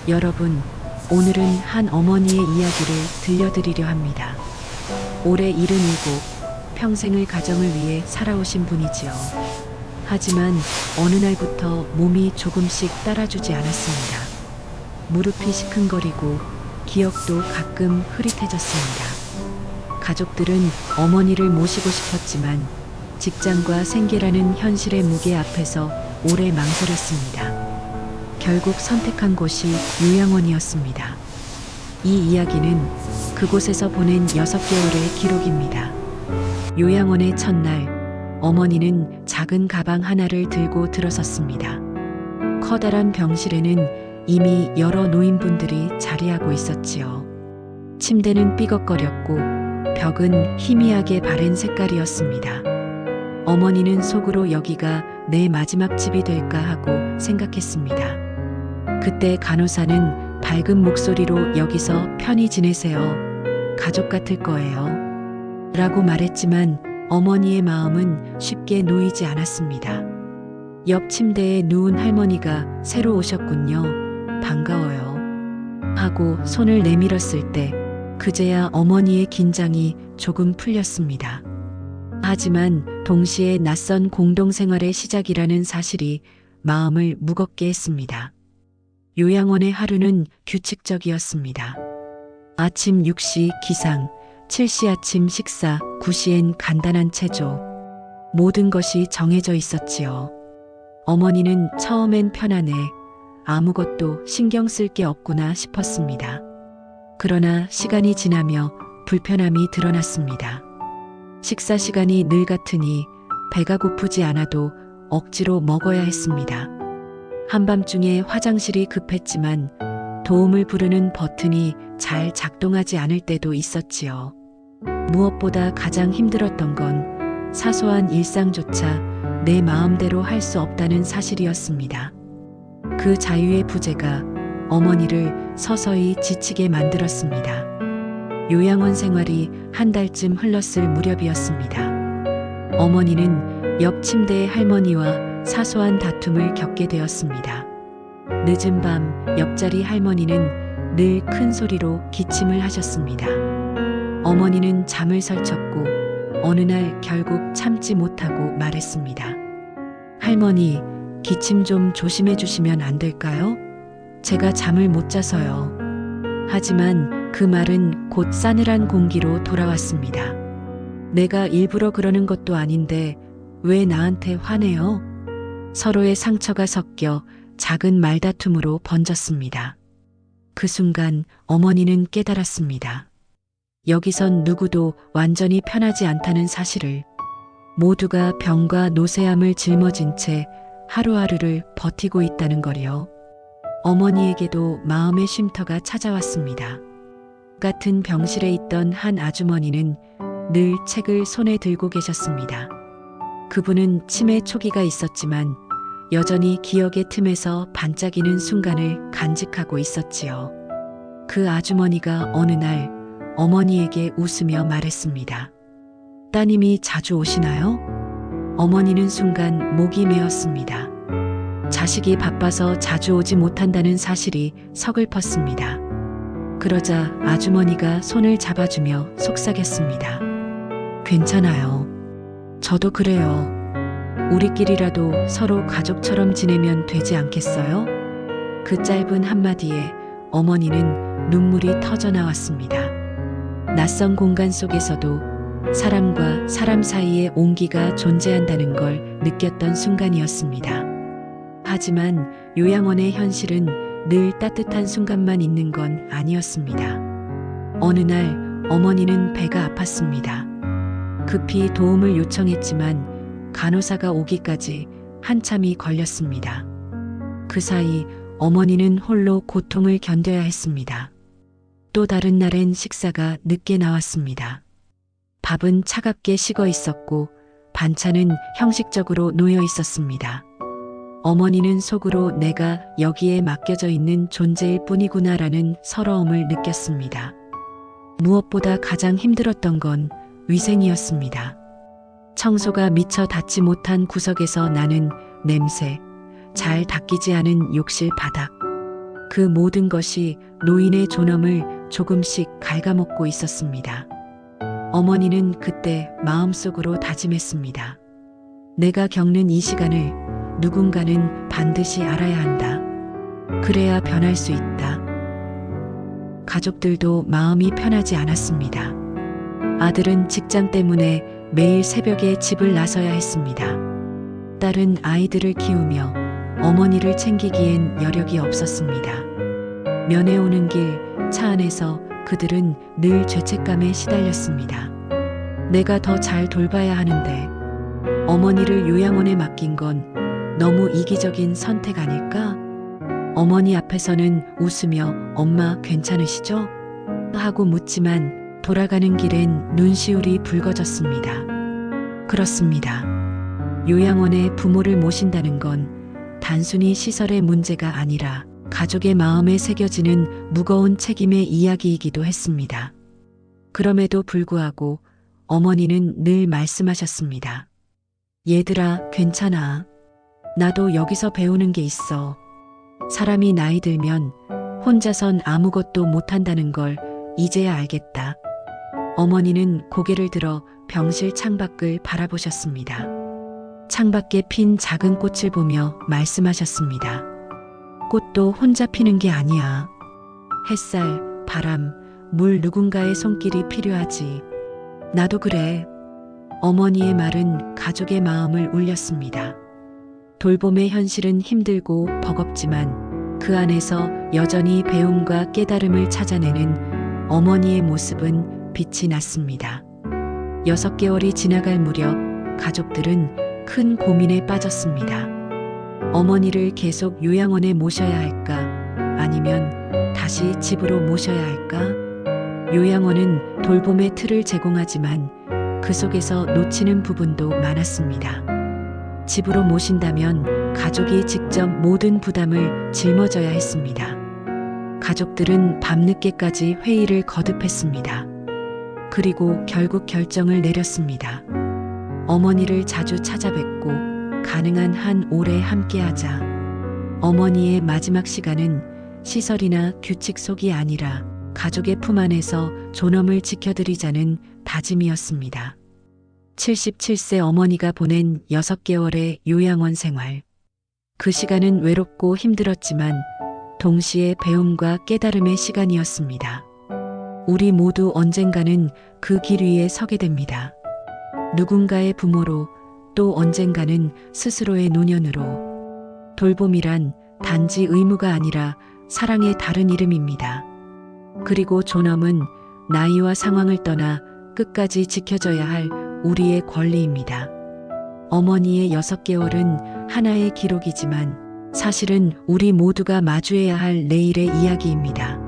여러분, 오늘은 한 어머니의 이야기를 들려드리려 합니다. 올해 77, 평생을 가정을 위해 살아오신 분이지요. 하지만 어느 날부터 몸이 조금씩 따라주지 않았습니다. 무릎이 시큰거리고 기억도 가끔 흐릿해졌습니다. 가족들은 어머니를 모시고 싶었지만 직장과 생계라는 현실의 무게 앞에서 오래 망설였습니다. 결국 선택한 곳이 요양원이었습니다. 이 이야기는 그곳에서 보낸 6개월의 기록입니다. 요양원의 첫날, 어머니는 작은 가방 하나를 들고 들어섰습니다. 커다란 병실에는 이미 여러 노인분들이 자리하고 있었지요. 침대는 삐걱거렸고 벽은 희미하게 바랜 색깔이었습니다. 어머니는 속으로 여기가 내 마지막 집이 될까 하고 생각했습니다. 그때 간호사는 밝은 목소리로 여기서 편히 지내세요. 가족 같을 거예요. 라고 말했지만 어머니의 마음은 쉽게 놓이지 않았습니다. 옆 침대에 누운 할머니가 새로 오셨군요. 반가워요. 하고 손을 내밀었을 때 그제야 어머니의 긴장이 조금 풀렸습니다. 하지만 동시에 낯선 공동생활의 시작이라는 사실이 마음을 무겁게 했습니다. 요양원의 하루는 규칙적이었습니다. 아침 6시 기상, 7시 아침 식사, 9시엔 간단한 체조. 모든 것이 정해져 있었지요. 어머니는 처음엔 편안해 아무것도 신경 쓸 게 없구나 싶었습니다. 그러나 시간이 지나며 불편함이 드러났습니다. 식사 시간이 늘 같으니 배가 고프지 않아도 억지로 먹어야 했습니다. 한밤중에 화장실이 급했지만 도움을 부르는 버튼이 잘 작동하지 않을 때도 있었지요. 무엇보다 가장 힘들었던 건 사소한 일상조차 내 마음대로 할 수 없다는 사실이었습니다. 그 자유의 부재가 어머니를 서서히 지치게 만들었습니다. 요양원 생활이 한 달쯤 흘렀을 무렵이었습니다. 어머니는 옆 침대의 할머니와 사소한 다툼을 겪게 되었습니다. 늦은 밤 옆자리 할머니는 늘 큰 소리로 기침을 하셨습니다. 어머니는 잠을 설쳤고 어느 날 결국 참지 못하고 말했습니다. 할머니, 기침 좀 조심해 주시면 안 될까요? 제가 잠을 못 자서요. 하지만 그 말은 곧 싸늘한 공기로 돌아왔습니다. 내가 일부러 그러는 것도 아닌데 왜 나한테 화내요? 서로의 상처가 섞여 작은 말다툼으로 번졌습니다. 그 순간 어머니는 깨달았습니다. 여기선 누구도 완전히 편하지 않다는 사실을. 모두가 병과 노쇠함을 짊어진 채 하루하루를 버티고 있다는 거리요. 어머니에게도 마음의 쉼터가 찾아왔습니다. 같은 병실에 있던 한 아주머니는 늘 책을 손에 들고 계셨습니다. 그분은 치매 초기가 있었지만 여전히 기억의 틈에서 반짝이는 순간을 간직하고 있었지요. 그 아주머니가 어느 날 어머니에게 웃으며 말했습니다. 따님이 자주 오시나요? 어머니는 순간 목이 메었습니다. 자식이 바빠서 자주 오지 못한다는 사실이 서글펐습니다. 그러자 아주머니가 손을 잡아주며 속삭였습니다. 괜찮아요. 저도 그래요. 우리끼리라도 서로 가족처럼 지내면 되지 않겠어요? 그 짧은 한마디에 어머니는 눈물이 터져 나왔습니다. 낯선 공간 속에서도 사람과 사람 사이의 온기가 존재한다는 걸 느꼈던 순간이었습니다. 하지만 요양원의 현실은 늘 따뜻한 순간만 있는 건 아니었습니다. 어느 날 어머니는 배가 아팠습니다. 급히 도움을 요청했지만 간호사가 오기까지 한참이 걸렸습니다. 그 사이 어머니는 홀로 고통을 견뎌야 했습니다. 또 다른 날엔 식사가 늦게 나왔습니다. 밥은 차갑게 식어 있었고 반찬은 형식적으로 놓여 있었습니다. 어머니는 속으로 내가 여기에 맡겨져 있는 존재일 뿐이구나라는 서러움을 느꼈습니다. 무엇보다 가장 힘들었던 건 위생이었습니다. 청소가 미처 닿지 못한 구석에서 나는 냄새, 잘 닦이지 않은 욕실 바닥. 그 모든 것이 노인의 존엄을 조금씩 갉아먹고 있었습니다. 어머니는 그때 마음속으로 다짐했습니다. 내가 겪는 이 시간을 누군가는 반드시 알아야 한다. 그래야 변할 수 있다. 가족들도 마음이 편하지 않았습니다. 아들은 직장 때문에 매일 새벽에 집을 나서야 했습니다. 딸은 아이들을 키우며 어머니를 챙기기엔 여력이 없었습니다. 면회 오는 길 차 안에서 그들은 늘 죄책감에 시달렸습니다. 내가 더 잘 돌봐야 하는데 어머니를 요양원에 맡긴 건 너무 이기적인 선택 아닐까? 어머니 앞에서는 웃으며 엄마 괜찮으시죠? 하고 묻지만 돌아가는 길엔 눈시울이 붉어졌습니다. 그렇습니다. 요양원에 부모를 모신다는 건 단순히 시설의 문제가 아니라 가족의 마음에 새겨지는 무거운 책임의 이야기이기도 했습니다. 그럼에도 불구하고 어머니는 늘 말씀하셨습니다. 얘들아, 괜찮아. 나도 여기서 배우는 게 있어. 사람이 나이 들면 혼자선 아무것도 못한다는 걸 이제야 알겠다. 어머니는 고개를 들어 병실 창밖을 바라보셨습니다. 창밖에 핀 작은 꽃을 보며 말씀하셨습니다. 꽃도 혼자 피는 게 아니야. 햇살, 바람, 물 누군가의 손길이 필요하지. 나도 그래. 어머니의 말은 가족의 마음을 울렸습니다. 돌봄의 현실은 힘들고 버겁지만 그 안에서 여전히 배움과 깨달음을 찾아내는 어머니의 모습은 빛이 났습니다. 6개월이 지나갈 무렵 가족들은 큰 고민에 빠졌습니다. 어머니를 계속 요양원에 모셔야 할까? 아니면 다시 집으로 모셔야 할까? 요양원은 돌봄의 틀을 제공하지만 그 속에서 놓치는 부분도 많았습니다. 집으로 모신다면 가족이 직접 모든 부담을 짊어져야 했습니다. 가족들은 밤늦게까지 회의를 거듭했습니다. 그리고 결국 결정을 내렸습니다. 어머니를 자주 찾아뵙고 가능한 한 오래 함께하자. 어머니의 마지막 시간은 시설이나 규칙 속이 아니라 가족의 품 안에서 존엄을 지켜드리자는 다짐이었습니다. 77세 어머니가 보낸 6개월의 요양원 생활. 그 시간은 외롭고 힘들었지만 동시에 배움과 깨달음의 시간이었습니다. 우리 모두 언젠가는 그 길 위에 서게 됩니다. 누군가의 부모로, 또 언젠가는 스스로의 노년으로. 돌봄이란 단지 의무가 아니라 사랑의 다른 이름입니다. 그리고 존엄은 나이와 상황을 떠나 끝까지 지켜져야 할 우리의 권리입니다. 어머니의 6개월은 하나의 기록이지만 사실은 우리 모두가 마주해야 할 내일의 이야기입니다.